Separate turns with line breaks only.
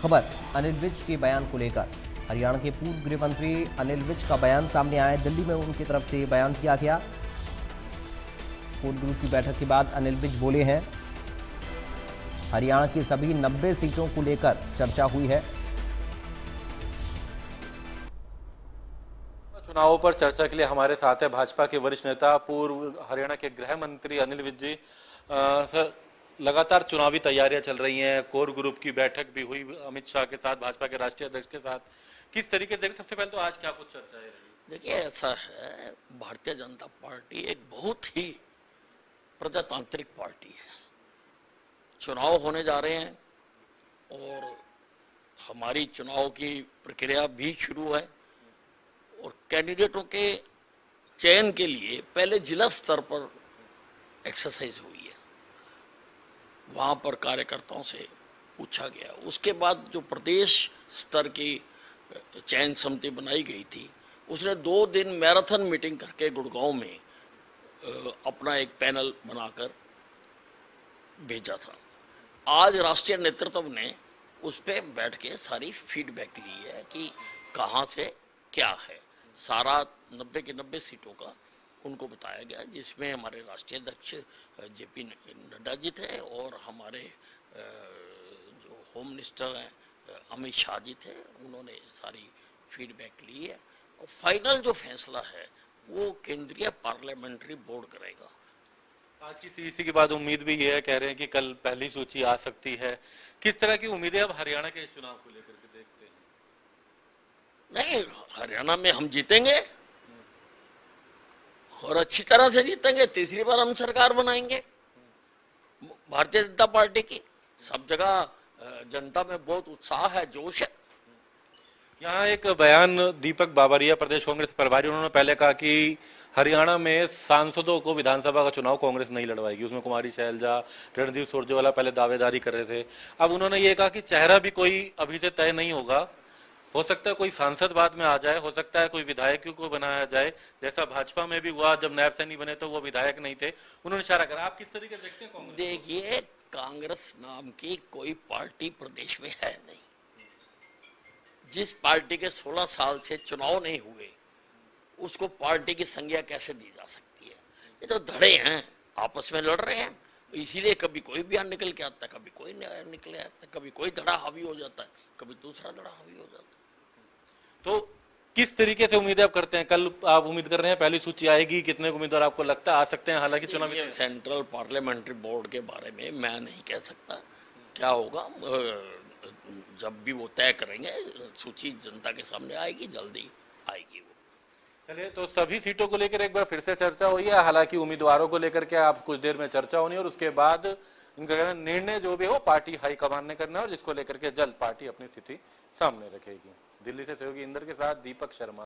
खबर अनिल विज के बयान को लेकर। हरियाणा के पूर्व गृह मंत्री अनिल विज का बयान सामने आया। दिल्ली में उनकी तरफ से बयान किया गया। कोर ग्रुप की बैठक के बाद अनिल विज बोले हैं, हरियाणा की सभी 90 सीटों को लेकर चर्चा हुई है।
चुनावों पर चर्चा के लिए हमारे साथ है भाजपा के वरिष्ठ नेता पूर्व हरियाणा के गृह मंत्री अनिल विज जी। सर, लगातार चुनावी तैयारियां चल रही हैं, कोर ग्रुप की बैठक भी हुई अमित शाह के साथ, भाजपा के राष्ट्रीय अध्यक्ष के साथ। किस तरीके से, सबसे पहले तो आज क्या कुछ चर्चा है?
देखिए, ऐसा है, भारतीय जनता पार्टी एक बहुत ही प्रजातांत्रिक पार्टी है। चुनाव होने जा रहे हैं और हमारी चुनाव की प्रक्रिया भी शुरू है और कैंडिडेटों के चयन के लिए पहले जिला स्तर पर एक्सरसाइज हुई है, वहां पर कार्यकर्ताओं से पूछा गया। उसके बाद जो प्रदेश स्तर की चयन समिति बनाई गई थी, उसने 2 दिन मैराथन मीटिंग करके गुड़गांव में अपना एक पैनल बनाकर भेजा था। आज राष्ट्रीय नेतृत्व ने उस पर बैठ के सारी फीडबैक ली है कि कहाँ से क्या है। सारा 90 की 90 सीटों का उनको बताया गया, जिसमें हमारे राष्ट्रीय अध्यक्ष जेपी नड्डा जी थे और हमारे जो होम मिनिस्टर हैं अमित शाह जी थे। उन्होंने सारी फीडबैक ली है और फाइनल जो फैसला है वो केंद्रीय पार्लियामेंट्री बोर्ड करेगा।
आज की सीईसी के बाद उम्मीद भी ये है, कह रहे हैं कि कल पहली सूची आ सकती है। किस तरह की उम्मीदें अब हरियाणा के चुनाव को लेकर के देखते हैं?
नहीं, हरियाणा में हम जीतेंगे और अच्छी तरह से जीतेंगे। तीसरी बार हम सरकार बनाएंगे भारतीय जनता पार्टी की। सब जगह जनता में बहुत उत्साह है, जोश है।
यहाँ एक बयान दीपक बाबरिया, प्रदेश कांग्रेस प्रभारी, उन्होंने पहले कहा कि हरियाणा में सांसदों को विधानसभा का चुनाव कांग्रेस नहीं लड़वाएगी। उसमें कुमारी शैलजा, रणदीप सुरजेवाला पहले दावेदारी कर रहे थे। अब उन्होंने ये कहा कि चेहरा भी कोई अभी से तय नहीं होगा, हो सकता है कोई सांसद बाद में आ जाए, हो सकता है कोई विधायक को बनाया जाए, जैसा भाजपा में भी हुआ। जब नायब सैनी बने तो वो विधायक नहीं थे। उन्होंने इशारा करा। आप किस तरीके से देखते हैं कांग्रेस?
देखिए, कांग्रेस नाम की कोई पार्टी प्रदेश में है नहीं। जिस पार्टी के 16 साल से चुनाव नहीं हुए, उसको पार्टी की संज्ञा कैसे दी जा सकती है? ये तो धड़े हैं, आपस में लड़ रहे हैं। इसीलिए कभी कोई बयान निकल के आता है, कभी कोई निकले आता है, कभी कोई धड़ा हावी हो जाता है, कभी दूसरा धड़ा हावी हो जाता है।
तो किस तरीके से उम्मीदें आप करते हैं? कल आप उम्मीद कर रहे हैं पहली सूची आएगी? कितने उम्मीदवार आपको लगता है आ सकते हैं? हालांकि चुनाव
सेंट्रल पार्लियामेंट्री बोर्ड के बारे में मैं नहीं कह सकता क्या होगा। जब भी वो तय करेंगे, सूची जनता के सामने आएगी, जल्दी आएगी वो।
चलिए, तो सभी सीटों को लेकर एक बार फिर से चर्चा हुई है। हालांकि उम्मीदवारों को लेकर के आप कुछ देर में चर्चा होनी है और उसके बाद इनका कहना निर्णय जो भी हो पार्टी हाईकमान ने करना है और जिसको लेकर के जल्द पार्टी अपनी स्थिति सामने रखेगी। दिल्ली से सहयोगी इंदर के साथ दीपक शर्मा।